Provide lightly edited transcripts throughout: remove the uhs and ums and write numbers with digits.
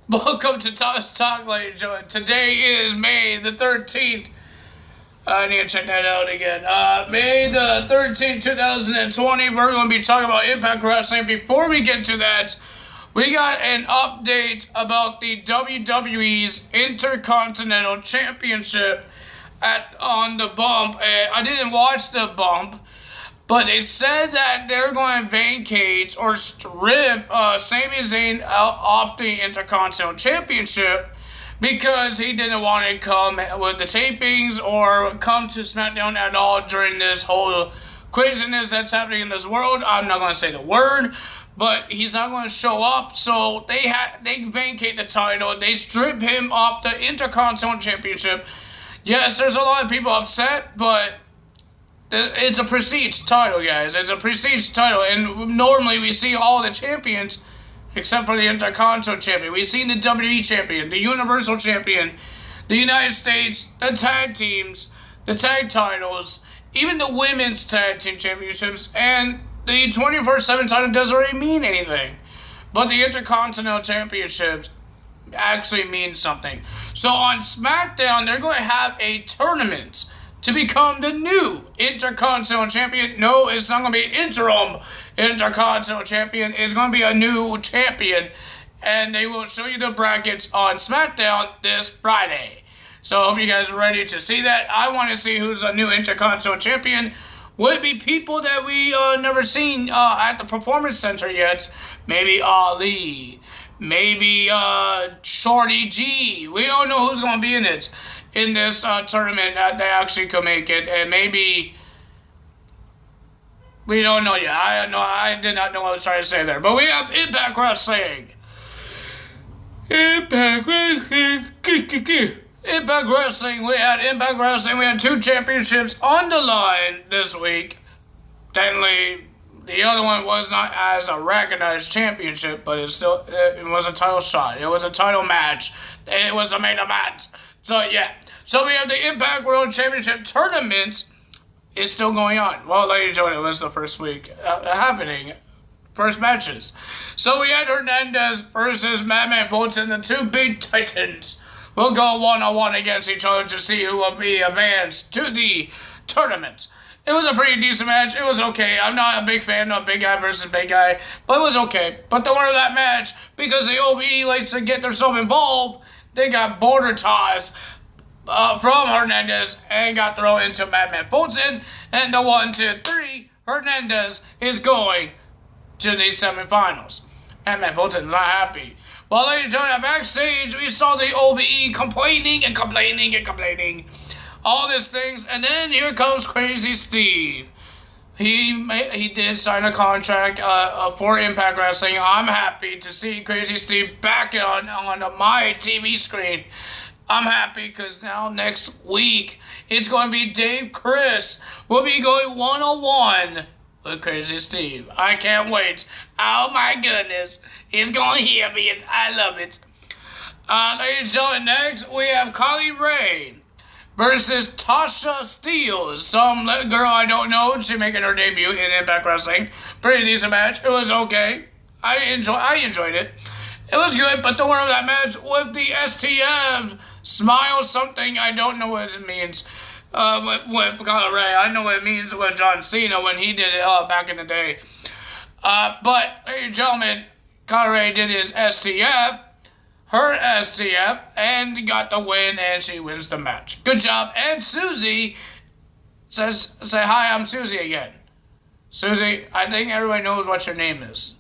Welcome to Toss Talk, ladies and gentlemen. Today is May the 13th. I need to check that out again. May the 13th, 2020. We're going to be talking about Impact Wrestling. Before we get to that, we got an update about the WWE's Intercontinental Championship on the bump. I didn't watch the bump, but they said that they're going to vacate or strip Sami Zayn out off the Intercontinental Championship because he didn't want to come with the tapings or come to SmackDown at all during this whole craziness that's happening in this world. I'm not going to say the word, but he's not going to show up. So they vacate the title. They strip him off the Intercontinental Championship. Yes, there's a lot of people upset, but it's a prestige title, guys. It's a prestige title, and normally we see all the champions, except for the Intercontinental Champion. We've seen the WWE Champion, the Universal Champion, the United States, the tag teams, the tag titles, even the Women's Tag Team Championships, and the 24/7 title doesn't really mean anything. But the Intercontinental Championships actually means something. So on SmackDown, they're going to have a tournament to become the new Intercontinental Champion. No, it's not going to be interim Intercontinental Champion. It's going to be a new champion. And they will show you the brackets on SmackDown this Friday. So I hope you guys are ready to see that. I want to see who's a new Intercontinental Champion. Would it be people that we never seen at the Performance Center yet? Maybe Ali. Maybe Shorty G. We don't know who's going to be in it. In this tournament that they actually could make it, and maybe we don't know yet. I did not know what I was trying to say there, but we have Impact Wrestling. Impact Wrestling. We had Impact Wrestling. We had 2 championships on the line this week. Technically, the other one was not as a recognized championship, but it was a title shot. It was a title match. It was a main event. So, yeah. So, we have the Impact World Championship Tournament is still going on. Well, ladies and gentlemen, it was the first week happening. First matches. So, we had Hernandez versus Madman Fulton. The 2 big titans will go one-on-one against each other to see who will be advanced to the tournament. It was a pretty decent match. It was okay. I'm not a big fan of big guy versus big guy, but it was okay. But the winner of that match, because the OVE likes to get themselves involved, they got border ties from Hernandez and got thrown into Madman Fulton. And the 1, 2, 3, Hernandez is going to the semifinals. Madman Fulton's not happy. Well, ladies and gentlemen, backstage, we saw the OVE complaining. All these things. And then here comes Crazy Steve. He did sign a contract for Impact Wrestling. I'm happy to see Crazy Steve back on my TV screen. I'm happy because now next week it's going to be Dave Chris. We'll be going one-on-one with Crazy Steve. I can't wait. Oh my goodness. He's going to hear me and I love it. Ladies and gentlemen, next we have Kylie Ray versus Tasha Steelz, some girl I don't know. She's making her debut in Impact Wrestling. Pretty decent match. It was okay. I enjoyed it. It was good, but the winner of that match with the STF smile something. I don't know what it means. With Kylie Ray, I know what it means with John Cena when he did it back in the day. But ladies and gentlemen, Kylie Ray did his STF. Her STF, and got the win, and she wins the match. Good job. And Susie say hi, I'm Susie again. Susie, I think everybody knows what your name is.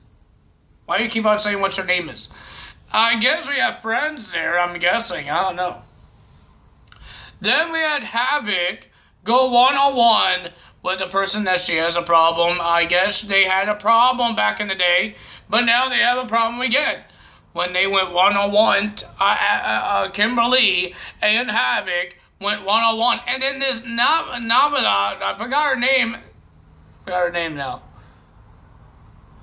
Why do you keep on saying what your name is? I guess we have friends there, I'm guessing. I don't know. Then we had Havoc go one-on-one with the person that she has a problem. I guess they had a problem back in the day, but now they have a problem again. When they went one-on-one, Kimberly and Havoc went one-on-one. And then this Navada, I forgot her name. Now.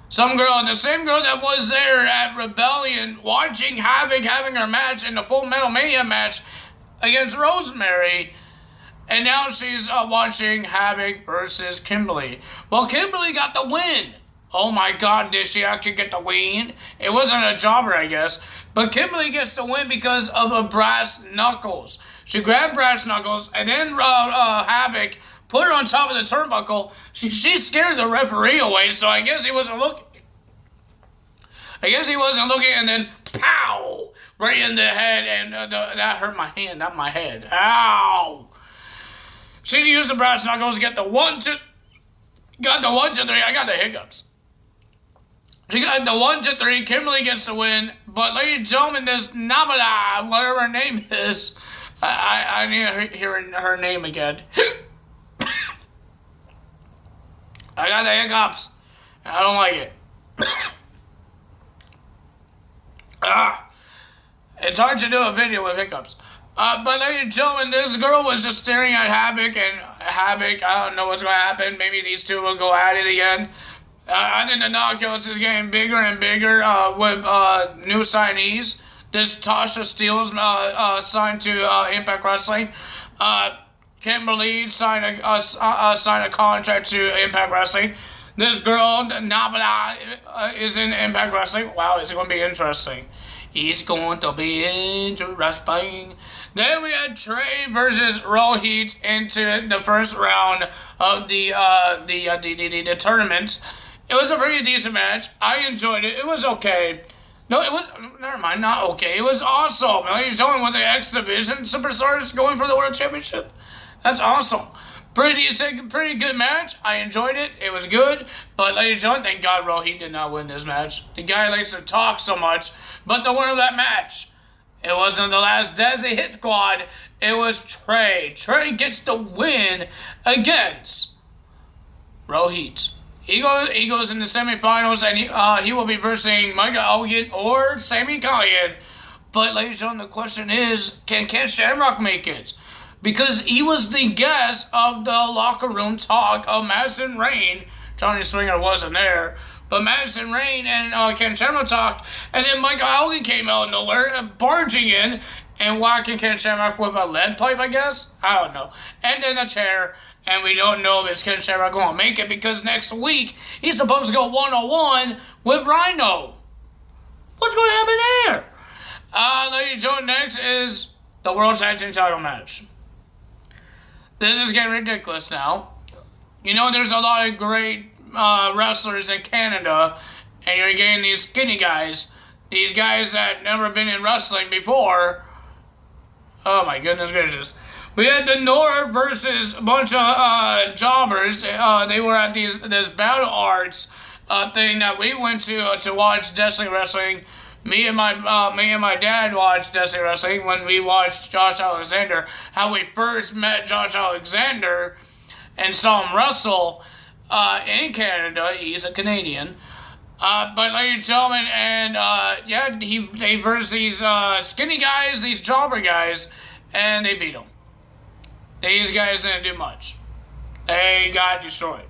Some girl, the same girl that was there at Rebellion watching Havoc having her match in the Full Metal Mania match against Rosemary. And now she's watching Havoc versus Kimberly. Well, Kimberly got the win Oh my God, did she actually get the win? It wasn't a jobber, I guess. But Kimberly gets the win because of a brass knuckles. She grabbed brass knuckles, and then Havoc put her on top of the turnbuckle. She scared the referee away, so I guess he wasn't looking. And then pow! Right in the head, and that hurt my hand, not my head. Ow! She used the brass knuckles to get the 1, 2... Got the 1, 2, 3. I got the hiccups. She got the 1, 2, 3. Kimberly gets the win. But ladies and gentlemen, this Nabila, whatever her name is, I need to hear her name again. I got the hiccups. I don't like it. It's hard to do a video with hiccups. But ladies and gentlemen, this girl was just staring at Havoc, and Havoc, I don't know what's going to happen. Maybe these two will go at it again. I think the knockouts is getting bigger and bigger with new signees. This Tasha Steelz signed to Impact Wrestling. Kimberly signed a contract to Impact Wrestling. This girl, Nabila, is in Impact Wrestling. Wow, it's going to be interesting. It's going to be interesting. Then we had Trey versus Rohit into the first round of the tournament. It was a pretty decent match. I enjoyed it. It was okay. No, it was... Never mind, not okay. It was awesome. Ladies and gentlemen, with the X Division Superstars going for the World Championship. That's awesome. Pretty decent, pretty good match. I enjoyed it. It was good. But ladies and gentlemen, thank God Rohit did not win this match. The guy likes to talk so much. But the winner of that match, it wasn't the last Desi Hit Squad. It was Trey. Trey gets the win against Rohit. He goes in the semifinals, and he will be versing Micah Elgin or Sami Callihan. But ladies and gentlemen, the question is, can Ken Shamrock make it? Because he was the guest of the locker room talk of Madison Rayne. Johnny Swinger wasn't there. But Madison Rayne and Ken Shamrock talked. And then Michael Elgin came out of nowhere, barging in and whacking Ken Shamrock with a lead pipe, I guess? I don't know. And then a chair. And we don't know if it's Ken Shamrock going to make it because next week he's supposed to go one-on-one with Rhino. What's going to happen there? Ladies and gentlemen, next is the World Tag Team title match. This is getting ridiculous now. You know, there's a lot of great wrestlers in Canada, and you're getting these skinny guys. These guys that never been in wrestling before. Oh my goodness gracious. We had the North versus a bunch of jobbers. They were at this Battle Arts thing that we went to watch Destiny Wrestling. Me and my dad watched Destiny Wrestling when we watched Josh Alexander. How we first met Josh Alexander and saw him wrestle in Canada. He's a Canadian. But ladies and gentlemen, and they versed these skinny guys, these jobber guys, and they beat them. These guys didn't do much. They got destroyed.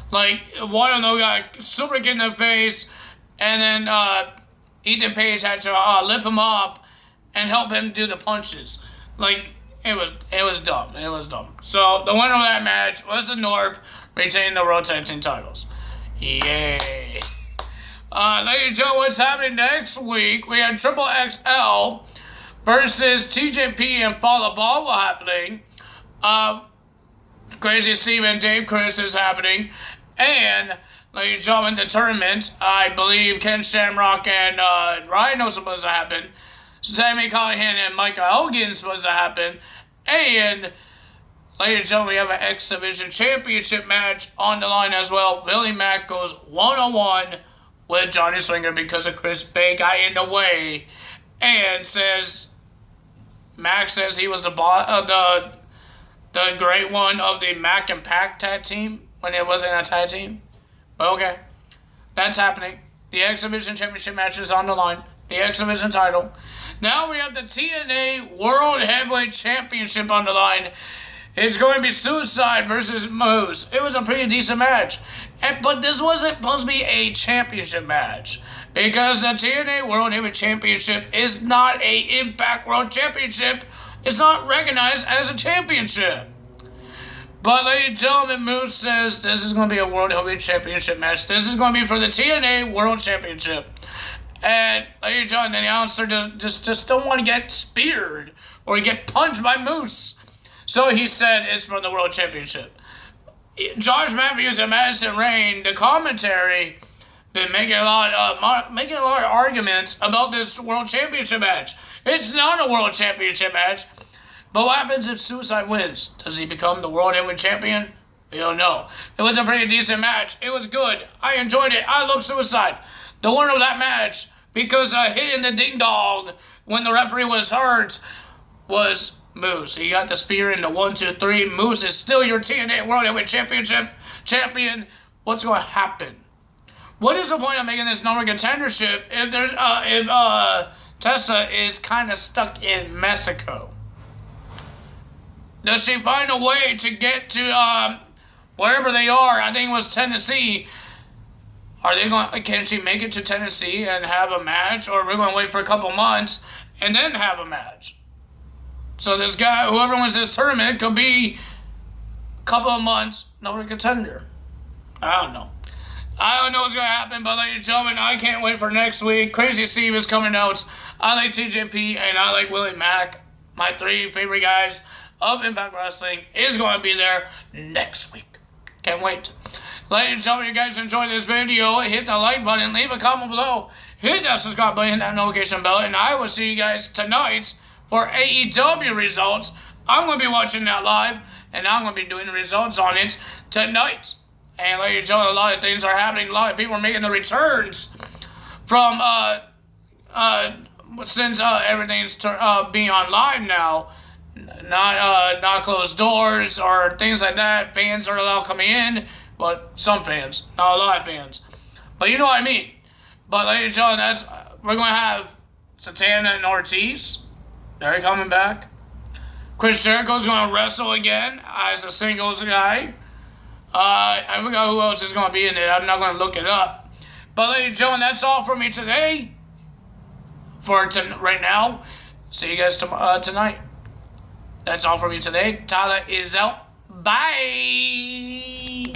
Like, one of them got super kicked in the face, and then Ethan Page had to lip him up and help him do the punches. Like, it was dumb. It was dumb. So, the winner of that match was the North, retaining the World Tag Team titles. Yay. Ladies and gentlemen, what's happening next week? We have Triple XL versus TJP and Fallah Bahh happening. Crazy Steve and Dave Chris is happening. And, ladies and gentlemen, the tournament, I believe Ken Shamrock and Rhino supposed to happen. Sami Callihan and Michael Elgin supposed to happen. And, ladies and gentlemen, we have an X Division Championship match on the line as well. Willie Mack goes one-on-one with Johnny Swinger because of Chris Bay got in the way. And Mac says he was the great one of the Mac and Pac tag team when it wasn't a tag team. But okay, that's happening. The X Division Championship match is on the line. The X Division title. Now we have the TNA World Heavyweight Championship on the line. It's going to be Suicide versus Moose. It was a pretty decent match. But this wasn't supposed to be a championship match. Because the TNA World Heavyweight Championship is not a Impact World Championship. It's not recognized as a championship. But, ladies and gentlemen, Moose says this is going to be a World Heavyweight Championship match. This is going to be for the TNA World Championship. And, ladies and gentlemen, the announcer just don't want to get speared or get punched by Moose. So he said it's for the World Championship. Josh Matthews and Madison Rayne, the commentary, been making a lot of arguments about this World Championship match. It's not a World Championship match. But what happens if Suicide wins? Does he become the World Heavyweight Champion? We don't know. It was a pretty decent match. It was good. I enjoyed it. I love Suicide. The winner of that match, because hitting the ding dong when the referee was hurt, was Moose. He got the spear in the 1, 2, 3. Moose is still your TNA World Heavyweight Championship champion. What's going to happen? What is the point of making this number contendership if Tessa is kind of stuck in Mexico? Does she find a way to get to wherever they are? I think it was Tennessee. Can she make it to Tennessee and have a match, or we're going to wait for a couple months and then have a match? So this guy, whoever wins this tournament, could be a couple of months number contender. I don't know what's going to happen, but ladies and gentlemen, I can't wait for next week. Crazy Steve is coming out. I like TJP and I like Willie Mack. My 3 favorite guys of Impact Wrestling is going to be there next week. Can't wait. Ladies and gentlemen, you guys enjoyed this video, hit the like button, leave a comment below, hit that subscribe button, hit that notification bell, and I will see you guys tonight for AEW results. I'm going to be watching that live, and I'm going to be doing the results on it tonight. And ladies and gentlemen, a lot of things are happening. A lot of people are making the returns from, since everything's being on live now. Not closed doors or things like that. Fans are allowed coming in, but some fans, not a lot of fans. But you know what I mean. But ladies and gentlemen, we're going to have Santana and Ortiz. They're coming back. Chris Jericho's going to wrestle again as a singles guy. I forgot who else is going to be in it. I'm not going to look it up. But ladies and gentlemen, that's all for me today. Right now. See you guys tonight. That's all for me today. Tyler is out. Bye.